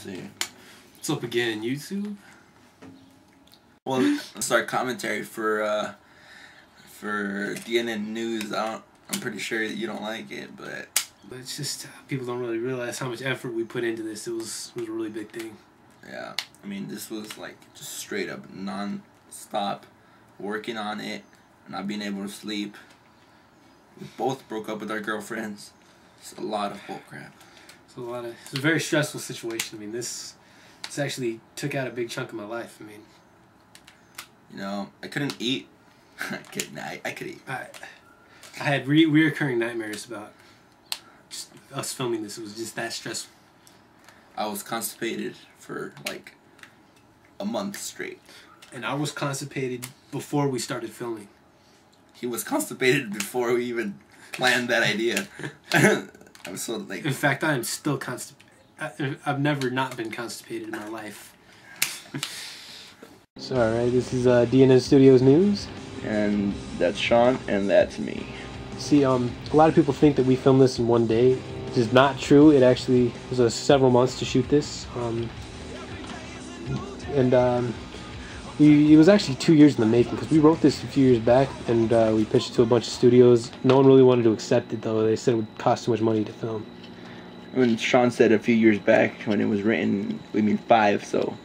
see. What's up again, YouTube? Well, it's our commentary for DNN news. I'm pretty sure that you don't like it, but it's just people don't really realize how much effort we put into this. It was a really big thing. Yeah, I mean, this was like just straight up non-stop working on it, not being able to sleep. We both broke up with our girlfriends. It's a lot of bullcrap. It's a very stressful situation. I mean, this actually took out a big chunk of my life. I mean, you know, I couldn't eat. I could eat. I had reoccurring nightmares about just us filming this. It was just that stressful. I was constipated for like a month straight. And I was constipated before we started filming. He was constipated before we even planned that idea. I was so like. In fact, I am still constipated. I've never not been constipated in my life. So, alright, this is DNN Studios News. And that's Sean, and that's me. See, a lot of people think that we filmed this in one day. Which is not true. It actually was several months to shoot this. It was actually 2 years in the making, because we wrote this a few years back, and we pitched it to a bunch of studios. No one really wanted to accept it, though. They said it would cost too much money to film. When Sean said a few years back, when it was written, we mean 5, so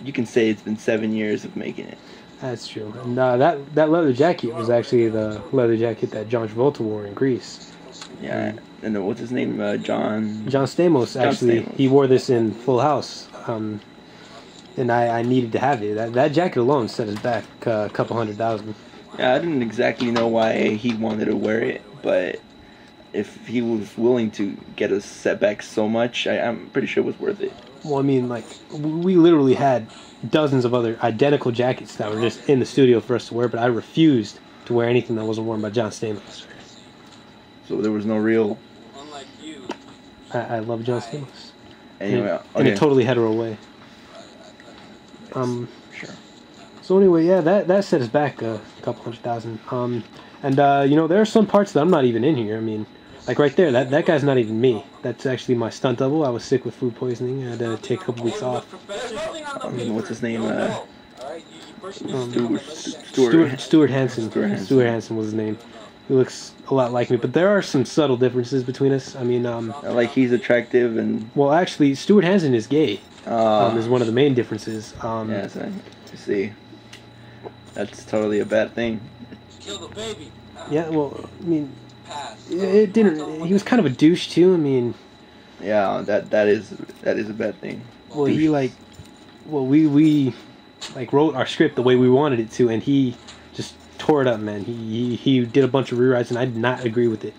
you can say it's been 7 years of making it. That's true. And that leather jacket was actually the leather jacket that John Travolta wore in Greece. Yeah, and what's his name? John Stamos, actually. Stamos. He wore this in Full House. And I needed to have it. That jacket alone set us back a couple $100,000. Yeah, I didn't exactly know why he wanted to wear it, but if he was willing to get us set back so much, I'm pretty sure it was worth it. Well, I mean, like, we literally had dozens of other identical jackets that were just in the studio for us to wear, but I refused to wear anything that wasn't worn by John Stamos. So there was no real... Unlike you. I love John Stamos. Anyway, okay. In a totally hetero way. Sure. So anyway, yeah, that set us back a couple $100,000. You know, there are some parts that I'm not even in here. I mean, like right there, that guy's not even me. That's actually my stunt double. I was sick with food poisoning. I had to take a couple weeks off. What's his name? Stuart Hansen. Stuart Hansen was his name. He looks a lot like me, but there are some subtle differences between us. I mean, like he's attractive and. Well, actually, Stuart Hansen is gay. Is one of the main differences. Yes, I see. That's totally a bad thing. Kill the baby. Yeah, well, I mean, it didn't. He was kind of a douche too. I mean. Yeah, that is a bad thing. Well, douche. We wrote our script the way we wanted it to, and he just tore it up, man. He did a bunch of rewrites, and I did not agree with it.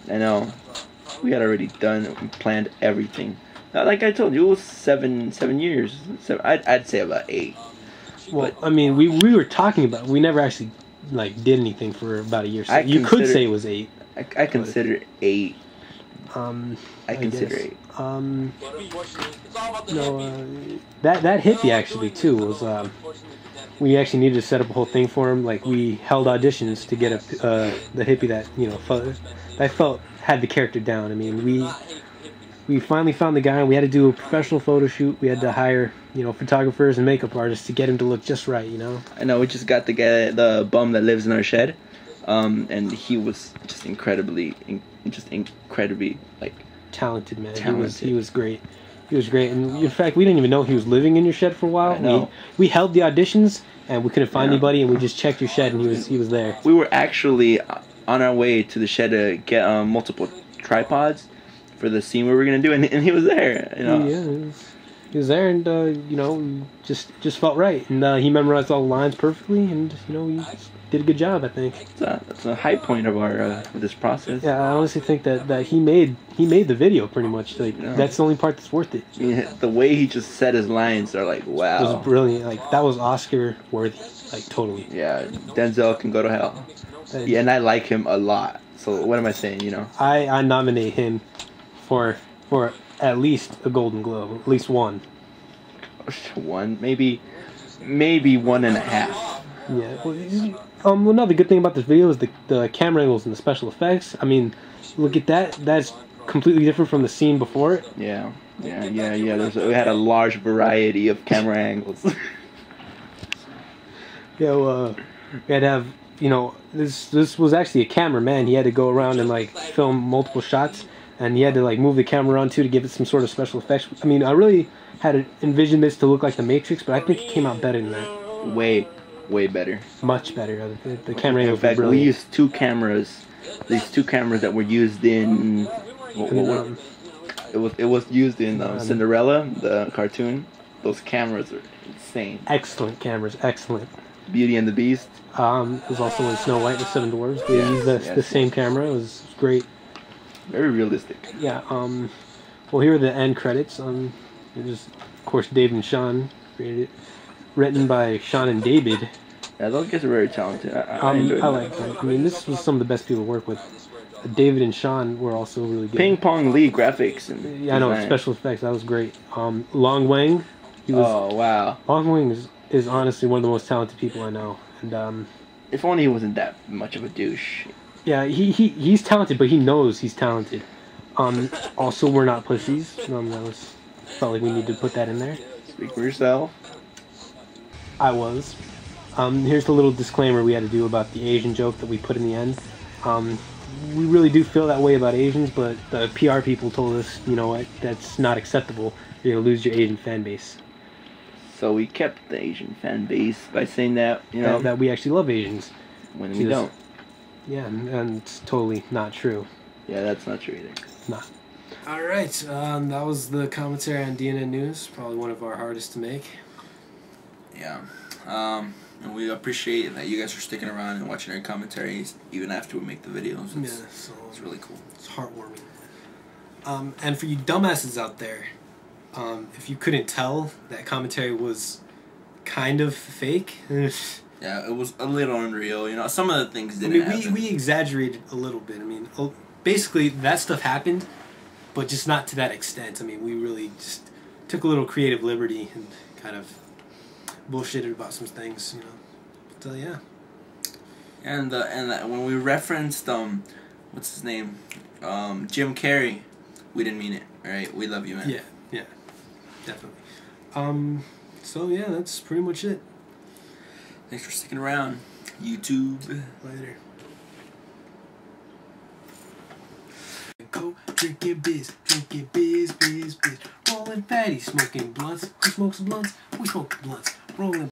I know. We had already planned everything. Like I told you, it was seven years. I'd say about 8. Well, I mean, we were talking about it. We never actually did anything for about a year. So you could say it was 8. I consider 8. I consider 8. That hippie actually too was. We actually needed to set up a whole thing for him. Like, we held auditions to get the hippie that I felt had the character down. I mean, we finally found the guy, and we had to do a professional photo shoot. We had to hire, photographers and makeup artists to get him to look just right, I know, we just got the bum that lives in our shed, and he was just incredibly talented, man. Talented. He was great. He was great, and in fact, we didn't even know he was living in your shed for a while. I know. We held the auditions, and we couldn't find anybody, and we just checked your shed, and he was there. We were actually on our way to the shed to get multiple tripods for the scene we were gonna do, and he was there. Yeah, he was there, and just felt right, and he memorized all the lines perfectly, and he did a good job, I think. That's a high point of this process. Yeah, I honestly think that he made the video pretty much. That's the only part that's worth it. Yeah, the way he just said his lines are like, wow. It was brilliant. That was Oscar worthy. Totally. Yeah, Denzel can go to hell. Yeah, and I like him a lot. So what am I saying? I nominate him for at least a Golden Globe, at least one. One, maybe 1.5. Yeah. Well, another good thing about this video is the camera angles and the special effects. I mean, look at that. That's completely different from the scene before it. Yeah. Yeah. We had a large variety of camera angles. Yeah, well, we had to have, you know, this was actually a cameraman. He had to go around and like film multiple shots, and he had to like move the camera around too to give it some sort of special effects. I mean, I really had envisioned this to look like the Matrix, but I think it came out better than that. Way better. Much better. The camera angles In fact, were we brilliant. used two cameras. These two cameras that were used in. It was used in Cinderella, the cartoon. Those cameras are insane. Excellent cameras, excellent. Beauty and the Beast. It was also in Snow White, the Seven Dwarfs. They used the same camera. It was great. Very realistic. Yeah. Well, here are the end credits. It was, of course, Dave and Sean created it. Written by Sean and David. Yeah, those guys are very talented. I like them. I mean, this was some of the best people to work with. David and Sean were also really good. Ping Pong Lee graphics. And yeah, I know, special effects. That was great. Long Wang. Oh, wow. Long Wang is honestly one of the most talented people I know. And if only he wasn't that much of a douche. Yeah, he's talented, but he knows he's talented. Also, we're not pussies. Felt like we need to put that in there. Speak for yourself. I was. Here's the little disclaimer we had to do about the Asian joke that we put in the end. We really do feel that way about Asians, but the PR people told us, you know what, that's not acceptable. You're going to lose your Asian fan base. So we kept the Asian fan base by saying that, you know, that we actually love Asians. When we don't. Yeah, and it's totally not true. Yeah, that's not true either. Not. All right, that was the commentary on DNN News. Probably one of our hardest to make. Yeah. And we appreciate that you guys are sticking around and watching our commentaries even after we make the videos. It's really cool. It's heartwarming. And for you dumbasses out there, if you couldn't tell, that commentary was kind of fake. Yeah, it was a little unreal. You know, some of the things didn't happen. We exaggerated a little bit. I mean, basically that stuff happened, but just not to that extent. I mean, we really just took a little creative liberty and kind of bullshitted about some things, you know. So yeah. And when we referenced what's his name, Jim Carrey, we didn't mean it. All right, we love you, man. Yeah, definitely. So yeah, that's pretty much it. Thanks for sticking around, YouTube. Later. Go drinking biz, rolling fatty, smoking blunts. Who smokes blunts? We smoke blunts. Rolling